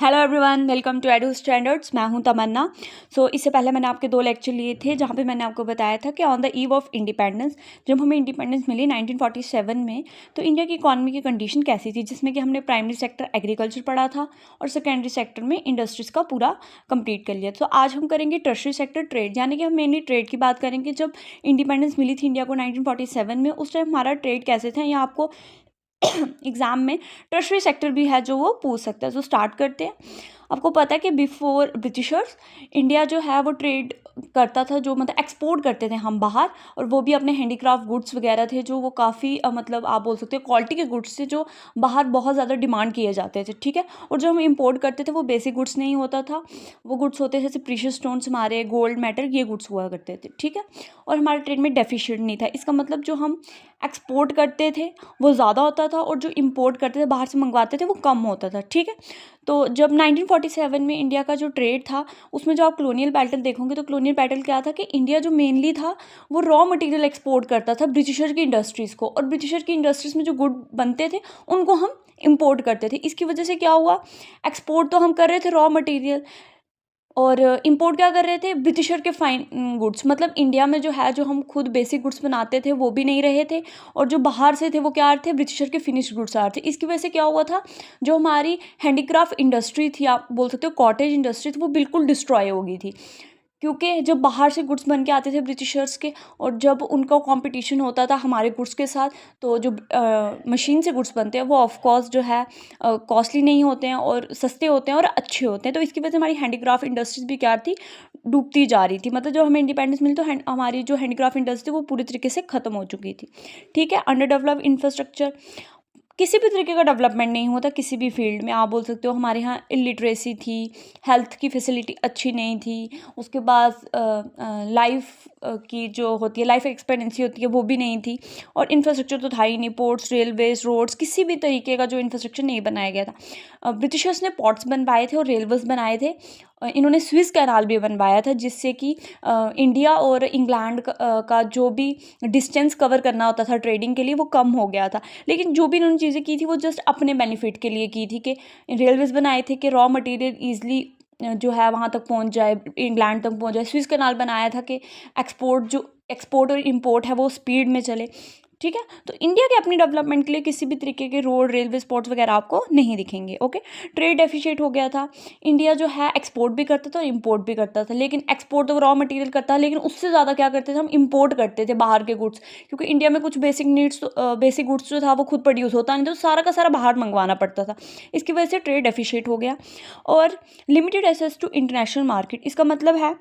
Hello everyone, welcome to Edu Standards. मैं हूं तमन्ना। इससे पहले मैंने आपके 2 लेक्चर लिए थे जहां पे मैंने आपको बताया था कि on the eve of independence, जब हमें इंडिपेंडेंस मिली 1947 में, तो इंडिया की इकॉनमी की कंडीशन कैसी थी, जिसमें कि हमने प्राइमरी सेक्टर एग्रीकल्चर पढ़ा था और सेकेंडरी सेक्टर में इंडस्ट्रीज का पूरा कंप्लीट कर लिया। तो आज हम करेंगे टर्शरी सेक्टर ट्रेड, यानी कि हम मेनली ट्रेड की बात करेंगे। जब इंडिपेंडेंस मिली थी इंडिया को 1947 में, उस टाइम हमारा ट्रेड कैसे था, या आपको एग्जाम में टर्शरी सेक्टर भी है जो वो पूछ सकता है। तो स्टार्ट करते हैं। आपको पता है कि बिफोर ब्रिटिशर्स इंडिया जो है वो ट्रेड करता था, जो मतलब एक्सपोर्ट करते थे हम बाहर, और वो भी अपने हैंडीक्राफ्ट गुड्स वगैरह थे जो वो काफ़ी मतलब आप बोल सकते हो क्वालिटी के गुड्स थे जो बाहर बहुत ज़्यादा डिमांड किए जाते थे, ठीक है। और जो हम इंपोर्ट करते थे वो बेसिक गुड्स नहीं होता था, वो गुड्स होते थे जैसे प्रीशियस स्टोन्स, हमारे गोल्ड मेटल, ये गुड्स हुआ करते थे, ठीक है। और हमारे ट्रेड में डेफिशिएंट नहीं था। इसका मतलब जो हम एक्सपोर्ट करते थे वो ज़्यादा होता था और जो इंपोर्ट करते थे, बाहर से मंगवाते थे, वो कम होता था, ठीक है। तो जब 1947 में इंडिया का जो ट्रेड था, उसमें जो आप कॉलोनियल बैटल देखोगे तो कॉलोनियल बैटल क्या था कि इंडिया जो मेनली था वो रॉ मटेरियल एक्सपोर्ट करता था ब्रिटिशर की इंडस्ट्रीज़ को, और ब्रिटिशर की इंडस्ट्रीज़ में जो गुड बनते थे उनको हम इंपोर्ट करते थे। इसकी वजह से क्या हुआ, एक्सपोर्ट तो हम कर रहे थे रॉ मटेरियल, और इंपोर्ट क्या कर रहे थे, ब्रिटिशर के फाइन गुड्स। मतलब इंडिया में जो है, जो हम खुद बेसिक गुड्स बनाते थे वो भी नहीं रहे थे, और जो बाहर से थे वो क्या थे, ब्रिटिशर के फिनिश गुड्स आ रहे थे। इसकी वजह से क्या हुआ था, जो हमारी हैंडीक्राफ्ट इंडस्ट्री थी, आप बोल सकते हो कॉटेज इंडस्ट्री थी, वो बिल्कुल डिस्ट्रॉय हो गई थी। क्योंकि जब बाहर से गुड्स बन के आते थे ब्रिटिशर्स के, और जब उनका कंपटीशन होता था हमारे गुड्स के साथ, तो जो मशीन से गुड्स बनते हैं वो ऑफ कोर्स जो है कॉस्टली नहीं होते हैं और सस्ते होते हैं और अच्छे होते हैं। तो इसकी वजह से हमारी हैंडीक्राफ्ट इंडस्ट्रीज भी क्या थी, डूबती जा रही थी। मतलब जब हमें इंडिपेंडेंस मिली तो हमारी जो हैंडीक्राफ्ट इंडस्ट्री थी वो पूरी तरीके से ख़त्म हो चुकी थी, ठीक है। अंडर डेवलप्ड इंफ्रास्ट्रक्चर, किसी भी तरीके का डेवलपमेंट नहीं होता किसी भी फील्ड में। आप बोल सकते हो हमारे यहाँ इलिटरेसी थी, हेल्थ की फैसिलिटी अच्छी नहीं थी, उसके बाद लाइफ की जो होती है, लाइफ एक्सपेक्टेंसी होती है, वो भी नहीं थी, और इंफ्रास्ट्रक्चर तो था ही नहीं। पोर्ट्स, रेलवेज, रोड्स, किसी भी तरीके का जो इंफ्रास्ट्रक्चर नहीं बनाया गया था। ब्रिटिशर्स ने पोर्ट्स बनवाए थे और रेलवेज बनाए थे। इन्होंने स्विस कैनाल भी बनवाया था, जिससे कि इंडिया और इंग्लैंड का जो भी डिस्टेंस कवर करना होता था ट्रेडिंग के लिए, वो कम हो गया था। लेकिन जो भी इन्होंने चीज़ें की थी वो जस्ट अपने बेनिफिट के लिए की थी, कि रेलवेज बनाए थे कि रॉ मटेरियल ईजिली जो है वहाँ तक पहुँच जाए, इंग्लैंड तक पहुँच जाए। स्विस कैनाल बनाया था कि एक्सपोर्ट और इंपोर्ट है वो स्पीड में चले, ठीक है। तो इंडिया के अपनी डेवलपमेंट के लिए किसी भी तरीके के रोड, रेलवे, स्पोर्ट्स वगैरह आपको नहीं दिखेंगे, ओके। ट्रेड डेफिशिएट हो गया था। इंडिया जो है एक्सपोर्ट भी करता था और इंपोर्ट भी करता था, लेकिन एक्सपोर्ट तो रॉ मटेरियल करता था, लेकिन उससे ज़्यादा क्या करते थे, हम इंपोर्ट करते थे बाहर के गुड्स। क्योंकि इंडिया में कुछ बेसिक नीड्स, बेसिक गुड्स जो था वो खुद प्रोड्यूस होता नहीं, तो सारा का सारा बाहर मंगवाना पड़ता था। इसकी वजह से ट्रेड डेफिशिएट हो गया। और limited access to international market, इसका मतलब है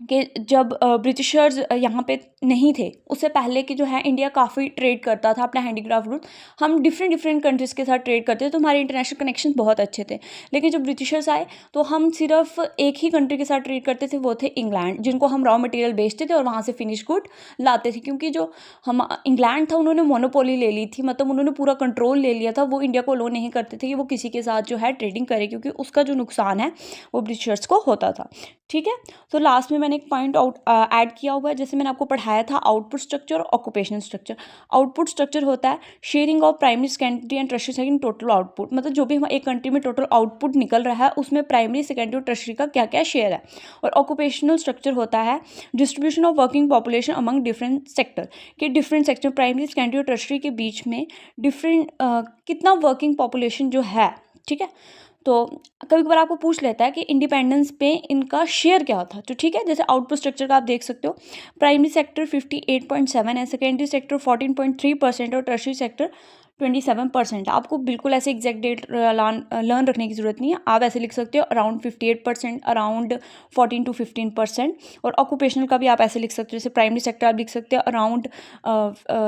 कि जब ब्रिटिशर्स यहाँ पे नहीं थे, उससे पहले कि जो है इंडिया काफ़ी ट्रेड करता था अपना हैंडीक्राफ्ट गुड। हम डिफरेंट कंट्रीज़ के साथ ट्रेड करते थे, तो हमारे इंटरनेशनल कनेक्शन बहुत अच्छे थे। लेकिन जब ब्रिटिशर्स आए तो हम सिर्फ एक ही कंट्री के साथ ट्रेड करते थे, वो थे इंग्लैंड, जिनको हम रॉ मटेरियल बेचते थे और वहाँ से फिनिश गुड लाते थे। क्योंकि जो हम इंग्लैंड था, उन्होंने मोनोपोली ले ली थी, मतलब उन्होंने पूरा कंट्रोल ले लिया था। वो इंडिया को अलो नहीं करते थे कि वो किसी के साथ जो है ट्रेडिंग करे, क्योंकि उसका जो नुकसान है वो ब्रिटिशर्स को होता था, ठीक है। तो लास्ट में मैंने एक पॉइंट आउट ऐड किया हुआ है, जैसे मैंने आपको पढ़ाया था आउटपुट स्ट्रक्चर और ऑक्यूपेशनल स्ट्रक्चर। आउटपुट स्ट्रक्चर होता है sharing of primary, secondary and tertiary second total output. मतलब जो भी हम एक कंट्री में टोटल आउटपुट निकल रहा है, उसमें प्राइमरी, सेकेंडरी और टर्शरी का क्या क्या शेयर है। और ऑक्यूपेशनल स्ट्रक्चर होता है distribution of working population among different sector, कि डिफरेंट सेक्टर प्राइमरी, सेकेंडरी और टर्शरी के बीच में डिफरेंट कितना वर्किंग पॉपुलेशन जो है, ठीक है। तो कभी कभार आपको पूछ लेता है कि इंडिपेंडेंस पे इनका शेयर क्या था, तो ठीक है। जैसे आउटपुट स्ट्रक्चर का आप देख सकते हो, प्राइमरी सेक्टर 58.7 है, सेकेंडरी सेक्टर 14.3% और टर्शरी सेक्टर 27%। आपको बिल्कुल ऐसे एग्जैक्ट डेट लर्न रखने की ज़रूरत नहीं है। आप ऐसे लिख सकते हो अराउंड 58%, अराउंड 14 to 15%। और ऑक्यूपेशनल का भी आप ऐसे लिख सकते हो, जैसे प्राइमरी सेक्टर आप लिख सकते हो अराउंड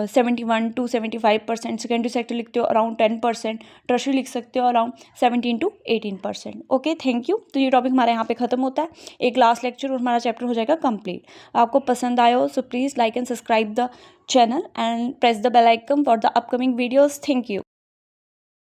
71 to 75%, सेकेंडरी सेक्टर लिखते हो अराउंड 10%, टर्शरी लिख सकते हो around 17 to 18%। Okay, thank you. तो ये टॉपिक हमारे यहाँ पे ख़त्म होता है। एक लास्ट लेक्चर और हमारा चैप्टर हो जाएगा कंप्लीट। आपको पसंद आया हो so please like and subscribe the channel and press the bell icon for the upcoming videos. Thank you.